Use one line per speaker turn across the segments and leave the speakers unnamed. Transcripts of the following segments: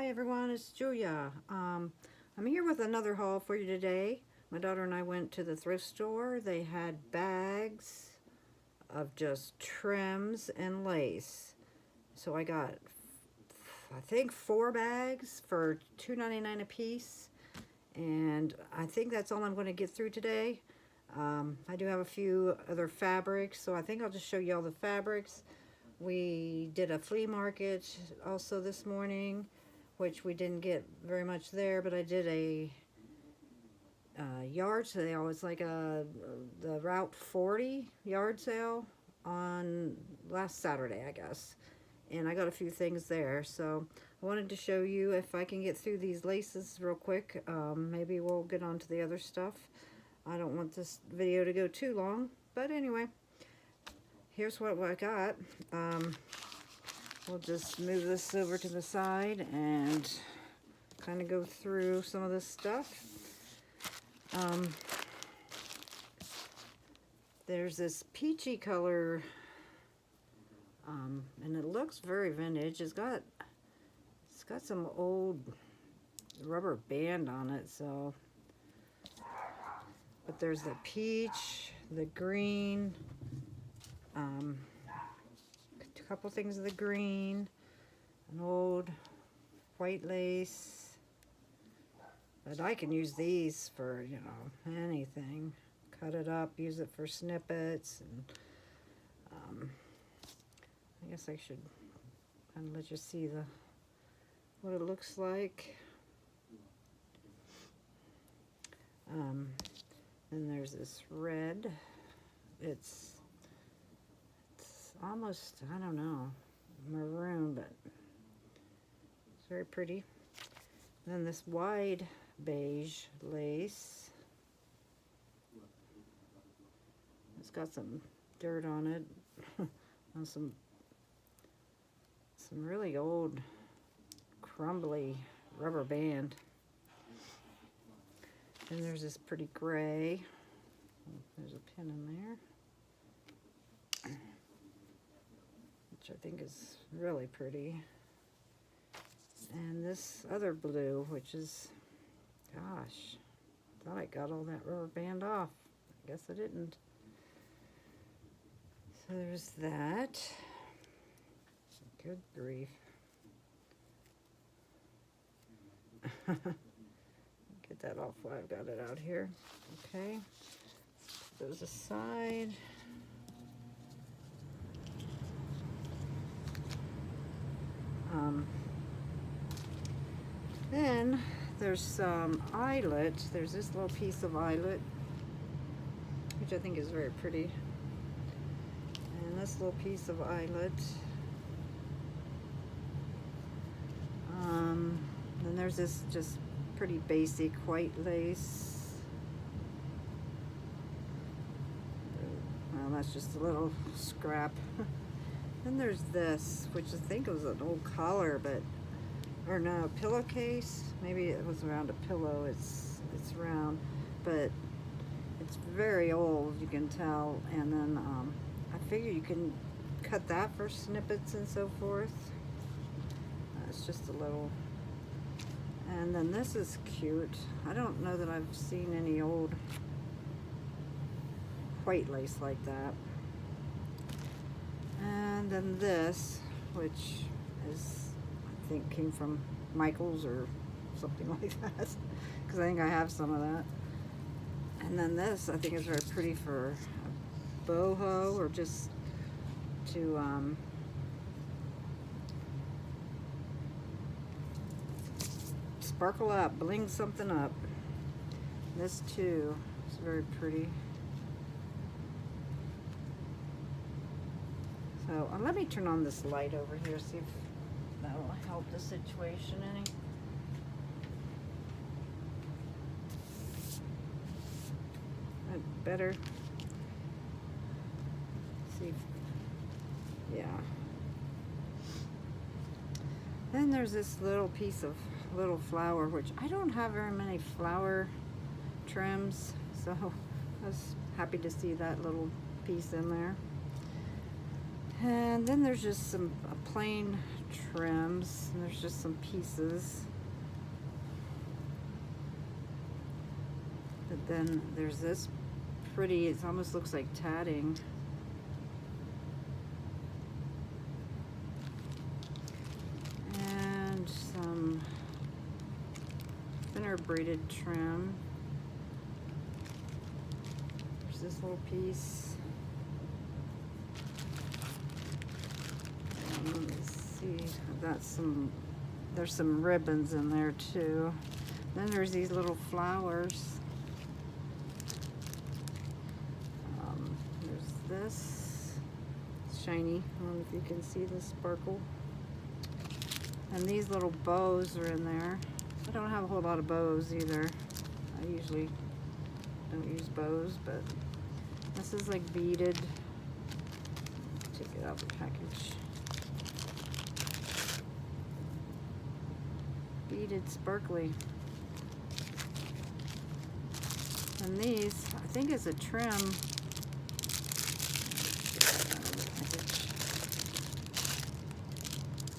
Everyone, it's Julia. I'm here with another haul for you today. My daughter and I went to the thrift store. They had bags of just trims and lace. So I got, I think, 4 bags for $2.99 a piece. And I think that's all I'm going to get through today. I do have a few other fabrics, so I think I'll just show you all the fabrics. We did a flea market also this morning, which we didn't get very much there, but I did a yard sale. It's like the Route 40 yard sale on last Saturday, I guess. And I got a few things there, so I wanted to show you if I can get through these laces real quick. Maybe we'll get on to the other stuff. I don't want this video to go too long, but anyway, here's what I got. We'll just move this over to the side and kind of go through some of this stuff. There's this peachy color, and it looks very vintage. It's got some old rubber band on it, so. But there's the peach, the green, a couple things of the green, an old white lace. But I can use these for, you know, anything. Cut it up, use it for snippets, and I guess I should kind of let you see what it looks like. Then there's this red. It's almost, I don't know, maroon, but it's very pretty. Then this wide beige lace. It's got some dirt on it, on some really old crumbly rubber band. And there's this pretty gray. There's a pin in there, which I think is really pretty. And this other blue, which is, gosh, thought I got all that rubber band off. I guess I didn't. So there's that. Good grief. Get that off while I've got it out here. Okay. Put those aside. Then there's some eyelet. There's this little piece of eyelet, which I think is very pretty. And this little piece of eyelet. Then there's this just pretty basic white lace. Well, that's just a little scrap. Then there's this, which I think was an old collar, but, or no, pillowcase. Maybe it was around a pillow. It's round, but it's very old, you can tell. And then I figure you can cut that for snippets and so forth. It's just a little. And then this is cute. I don't know that I've seen any old white lace like that. And then this, which is, I think, came from Michael's or something like that, because I think I have some of that. And then this, I think, is very pretty for a boho, or just to sparkle up, bling something up. This too is very pretty. So let me turn on this light over here, see if that'll help the situation any. Better. See if, yeah. Then there's this little piece of little flower, which I don't have very many flower trims, so I was happy to see that little piece in there. And then there's just a plain trims, and there's just some pieces. But then there's this pretty, it almost looks like tatting. And some thinner braided trim. There's this little piece. Let me see, I've got some, there's some ribbons in there too. Then there's these little flowers. There's this, it's shiny, I don't know if you can see the sparkle. And these little bows are in there. I don't have a whole lot of bows either. I usually don't use bows, but this is like beaded. Take it out of the package. Beaded sparkly. And these, I think it's a trim.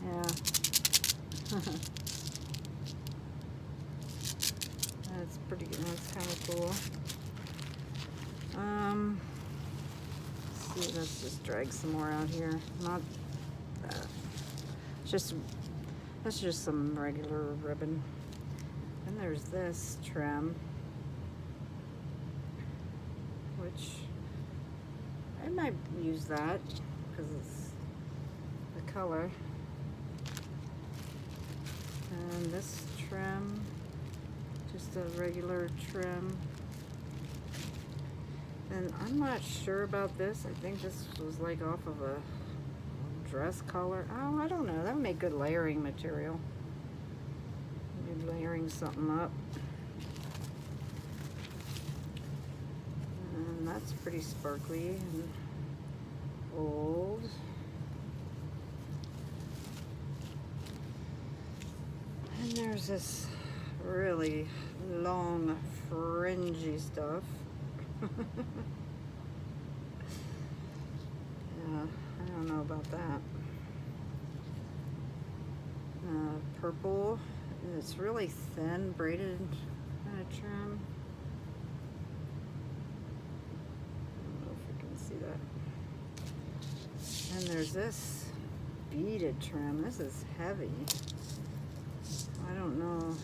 Yeah. That's pretty good. That's kind of cool. Let's see, let's just drag some more out here. Not that. Just, that's just some regular ribbon. And there's this trim, which I might use that because it's the color. And this trim, just a regular trim. And I'm not sure about this. I think this was like off of a dress collar. Oh, I don't know. That would make good layering material. Maybe layering something up. And that's pretty sparkly and old. And there's this really long fringy stuff. Yeah, I don't know about that. Purple, and it's really thin, braided kind of trim. I don't know if you can see that. And there's this beaded trim. This is heavy. I don't know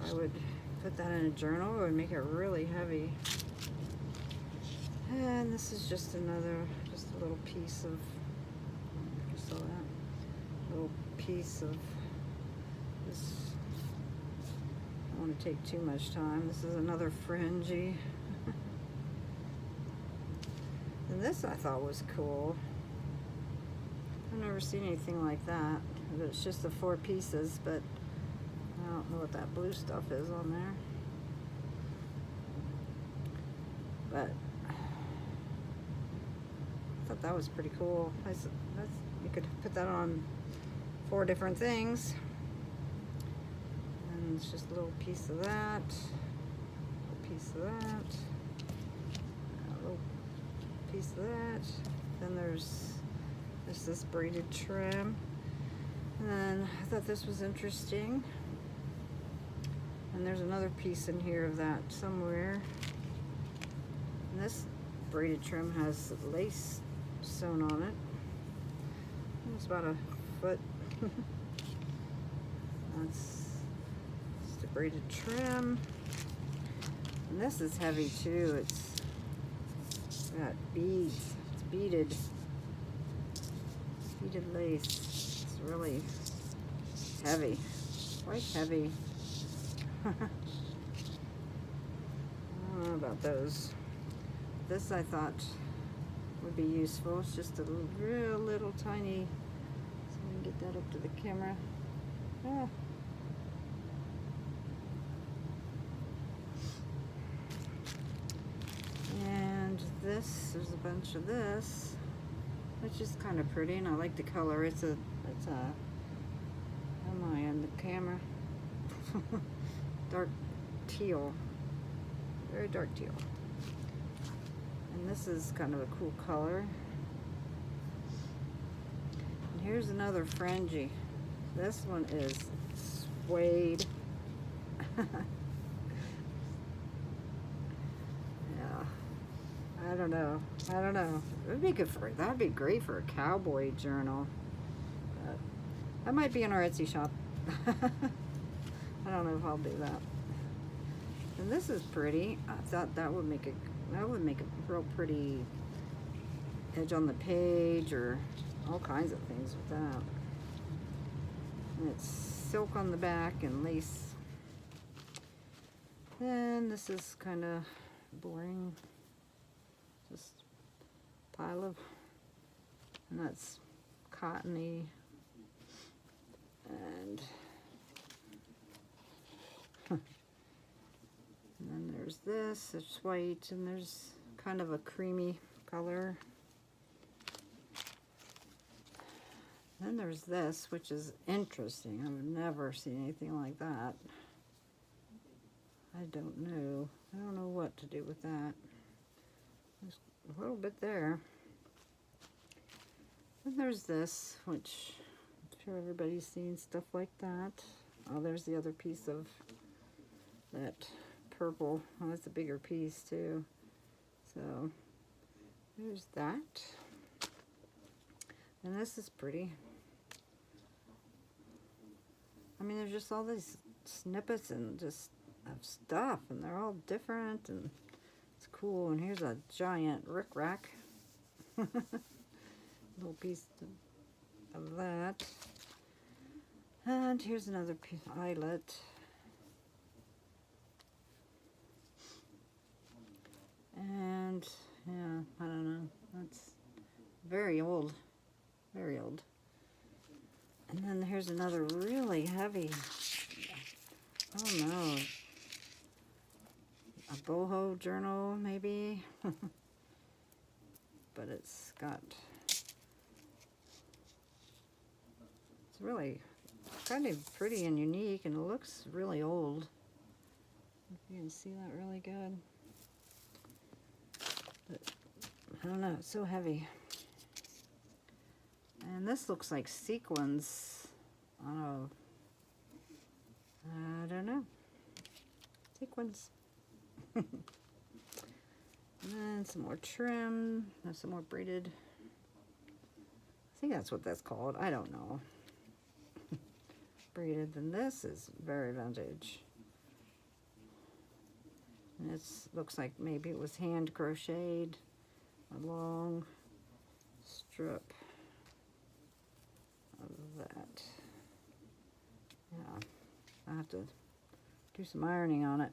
if I would put that in a journal. It would make it really heavy. And this is just another, just a little piece of, you saw that? Little piece of this. I don't want to take too much time. This is another fringy. And this I thought was cool. I've never seen anything like that. It's just the 4 pieces, but I don't know what that blue stuff is on there. But I thought that was pretty cool. You could put that on 4 different things. And it's just a little piece of that, a little piece of that, a little piece of that. Then there's this braided trim. And then I thought this was interesting. And there's another piece in here of that somewhere. And this braided trim has lace sewn on it. It's about a foot. That's just a braided trim. And this is heavy too. It's got beads. It's beaded. Beaded lace. It's really heavy. Quite heavy. I don't know about those. This I thought would be useful. It's just a real little tiny. So let me get that up to the camera. Ah. And this, there's a bunch of this, which is kind of pretty, and I like the color. It's a. How am I on the camera? Dark teal, very dark teal. And this is kind of a cool color. Here's another fringy. This one is suede. Yeah. I don't know. I don't know. It would be good for, that'd be great for a cowboy journal. But that might be in our Etsy shop. I don't know if I'll do that. And this is pretty. I thought that would make a real pretty edge on the page, or all kinds of things with that. And it's silk on the back and lace. And this is kind of boring. Just pile of, and that's cottony. And then there's this, it's white, and there's kind of a creamy color. Then there's this, which is interesting. I've never seen anything like that. I don't know. I don't know what to do with that. There's a little bit there. Then there's this, which I'm sure everybody's seen stuff like that. Oh, there's the other piece of that purple. Oh, that's a bigger piece too. So there's that. And this is pretty. I mean, there's just all these snippets and just of stuff, and they're all different, and it's cool. And here's a giant rickrack. Little piece of that. And here's another piece, eyelet. And yeah, I don't know. That's very old. Very old. And then here's another really heavy, oh no, a boho journal maybe. But it's got, it's really kind of pretty and unique, and it looks really old. If you can see that really good. But I don't know, it's so heavy. And this looks like sequins. Oh, I don't know. Sequins. And then some more trim. There's some more braided. I think that's what that's called. I don't know. Braided. And this is very vintage. And it looks like maybe it was hand crocheted. A long strip of that. Yeah, I have to do some ironing on it.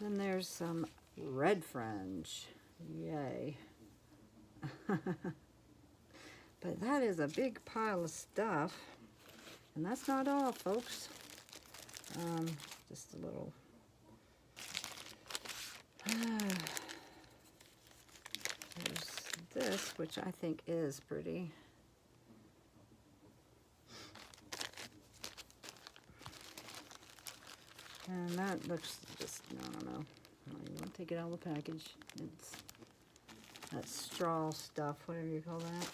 Then there's some red fringe. Yay. But that is a big pile of stuff. And that's not all, folks. Just a little. There's this, which I think is pretty. And that looks just, I don't know. You want to take it out of the package. It's that straw stuff, whatever you call that.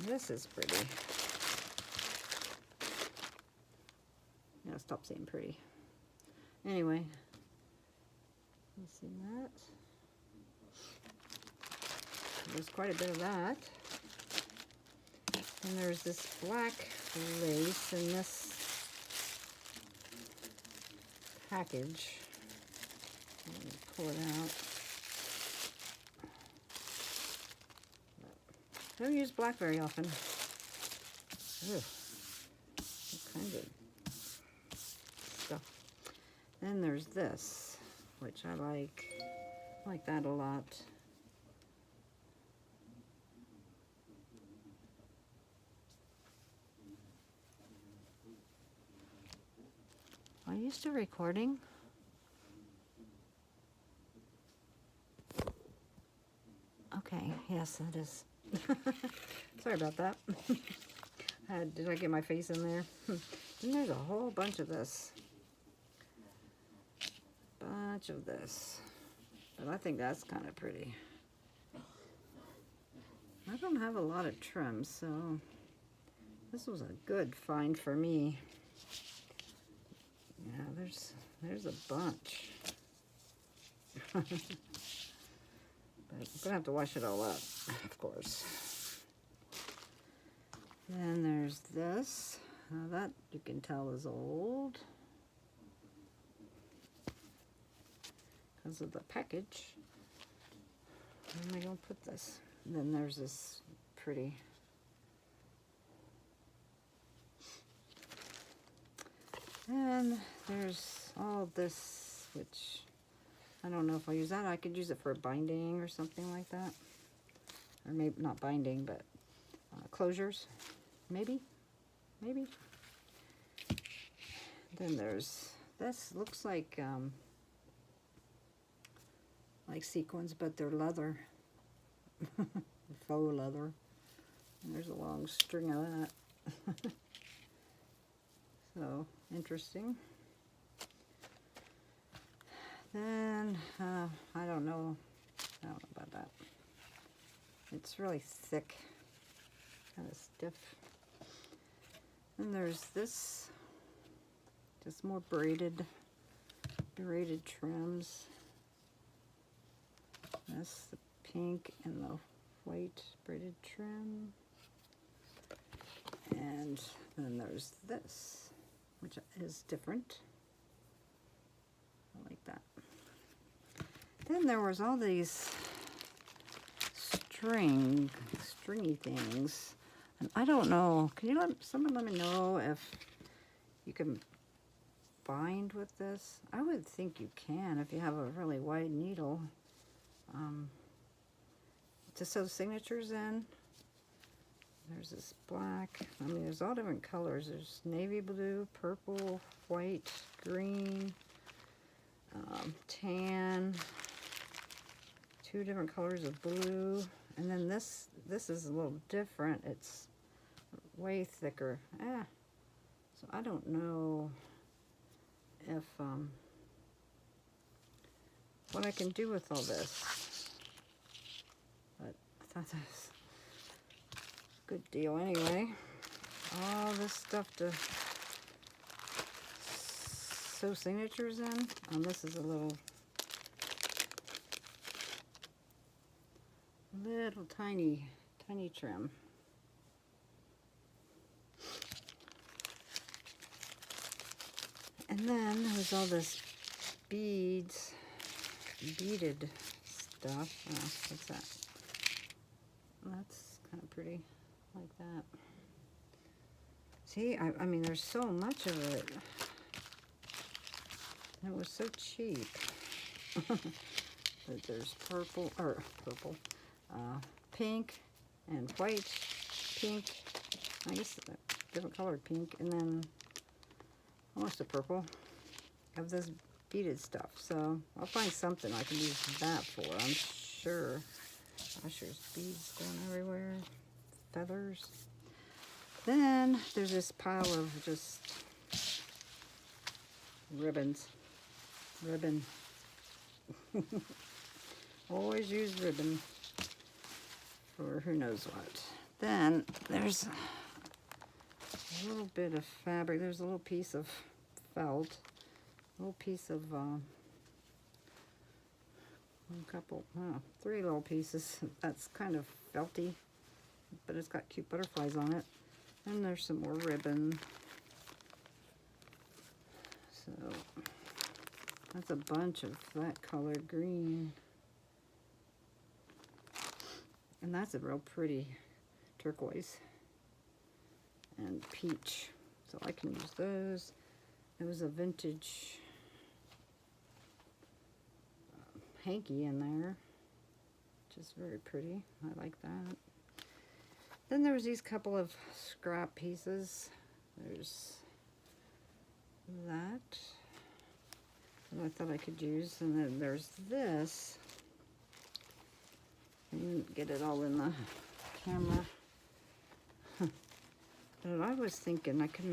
This is pretty. Yeah, stop saying pretty. Anyway, you see that? There's quite a bit of that. And there's this black lace in this package. Let me pull it out. I don't use black very often. Ugh. What kind of stuff. Then there's this, which I like. I like that a lot. Are you still recording? Okay, yes, it is. Sorry about that. Did I get my face in there? And there's a whole bunch of this. Bunch of this. But I think that's kind of pretty. I don't have a lot of trims, so this was a good find for me. Yeah, there's a bunch. But I'm gonna have to wash it all up, of course. Then there's this. Now that you can tell is old because of the package. Where am I gonna put this? And then there's this pretty. And there's all this, which I don't know if I'll use that. I could use it for binding or something like that. Or maybe not binding, but closures. Maybe. Then there's this. Looks like sequins, but they're leather. Faux leather. And there's a long string of that. So interesting. Then I don't know about that. It's really thick, kind of stiff. Then there's this, just more braided trims. That's the pink and the white braided trim. And then there's this, which is different. I like that. Then there was all these stringy things. And I don't know, can you someone let me know if you can bind with this? I would think you can if you have a really wide needle. To sew signatures in. There's this black. I mean, there's all different colors. There's navy blue, purple, white, green, tan, 2 different colors of blue. And then this is a little different. It's way thicker. So I don't know if what I can do with all this. But I thought that was a good deal anyway. All this stuff to sew signatures in. This is a little tiny trim. And then there's all this beaded stuff. What's that? That's kind of pretty, like that. See, I mean, there's so much of it. And it was so cheap. But there's pink and white, pink, I guess different colored pink, and then almost a purple of this beaded stuff. So I'll find something I can use that for, I'm sure. Gosh, there's beads going everywhere, feathers. Then there's this pile of just ribbon. Always use ribbon for who knows what. Then there's a little bit of fabric. There's a little piece of felt, a little piece of three little pieces. That's kind of felty, but it's got cute butterflies on it. And there's some more ribbon. So that's a bunch of that colored green. And that's a real pretty turquoise and peach. So I can use those. There was a vintage hanky in there, which is very pretty. I like that. Then there was these couple of scrap pieces. There's that I thought I could use, and then there's this. I didn't get it all in the camera. But I was thinking I could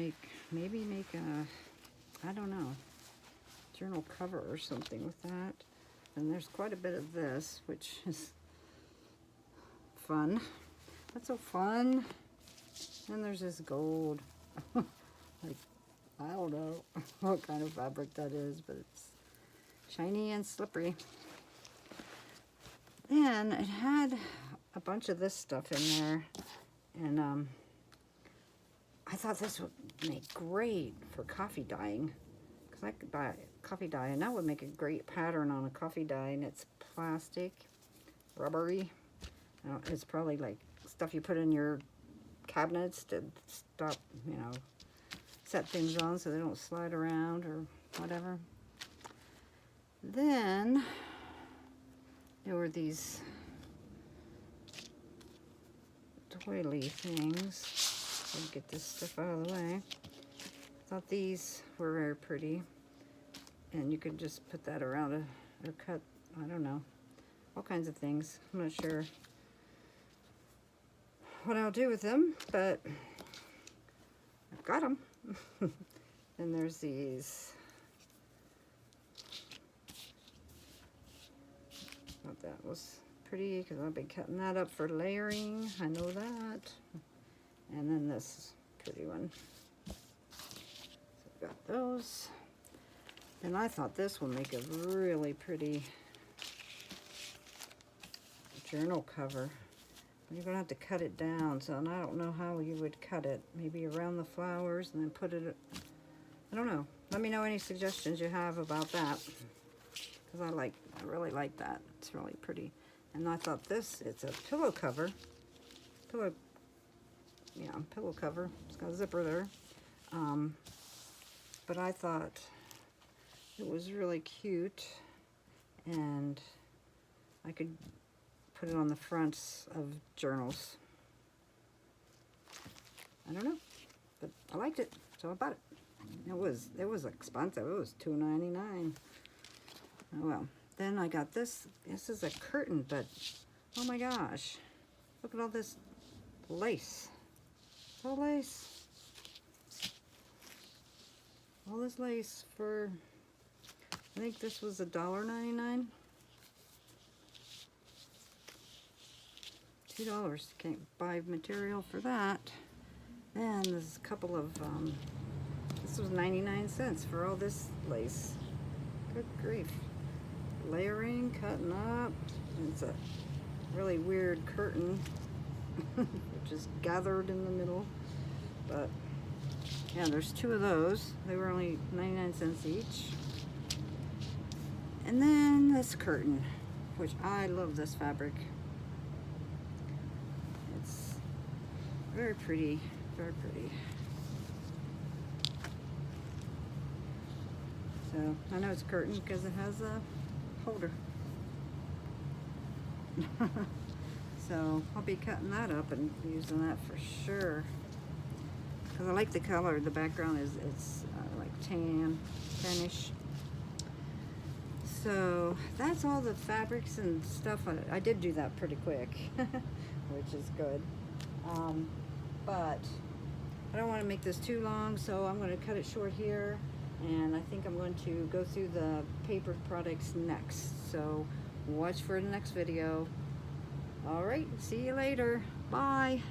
maybe make a, I don't know, journal cover or something with that. And there's quite a bit of this, which is fun. That's so fun. And there's this gold. Like, I don't know what kind of fabric that is, but it's shiny and slippery. Then it had a bunch of this stuff in there, and I thought this would make great for coffee dyeing, because I could buy coffee dye, and that would make a great pattern on a coffee dye. And it's plastic, rubbery. It's probably like stuff you put in your cabinets to stop, you know, set things on so they don't slide around or whatever. Then there were these doily things. Let me get this stuff out of the way. I thought these were very pretty, and you could just put that around or cut, I don't know, all kinds of things. I'm not sure what I'll do with them, but I've got them. And there's these. Thought that was pretty because I've been cutting that up for layering. I know that. And then this pretty one. So I've got those. And I thought this would make a really pretty journal cover. You're going to have to cut it down, so I don't know how you would cut it. Maybe around the flowers and then put it, I don't know. Let me know any suggestions you have about that, because I really like that. It's really pretty. And I thought this, it's a pillow cover. Pillow cover. It's got a zipper there. But I thought it was really cute, and I could put it on the fronts of journals. I don't know, but I liked it, so I bought it. It was expensive. It was $2.99. Oh well. Then I got this. This is a curtain, but oh my gosh, look at all this lace. It's all lace. All this lace for, I think this was $1.99. $2. Can't buy material for that. Then there's a couple of, this was 99 cents for all this lace. Good grief. Layering, cutting up. It's a really weird curtain, which is gathered in the middle. But yeah, there's two of those. They were only 99 cents each. And then this curtain, which I love this fabric. Very pretty, very pretty. So, I know it's a curtain because it has a holder. So, I'll be cutting that up and using that for sure. Because I like the color. The background it's like tannish. So, that's all the fabrics and stuff. I did do that pretty quick, which is good. But I don't want to make this too long, so I'm going to cut it short here, and I think I'm going to go through the paper products next. So watch for the next video. All right, see you later. Bye.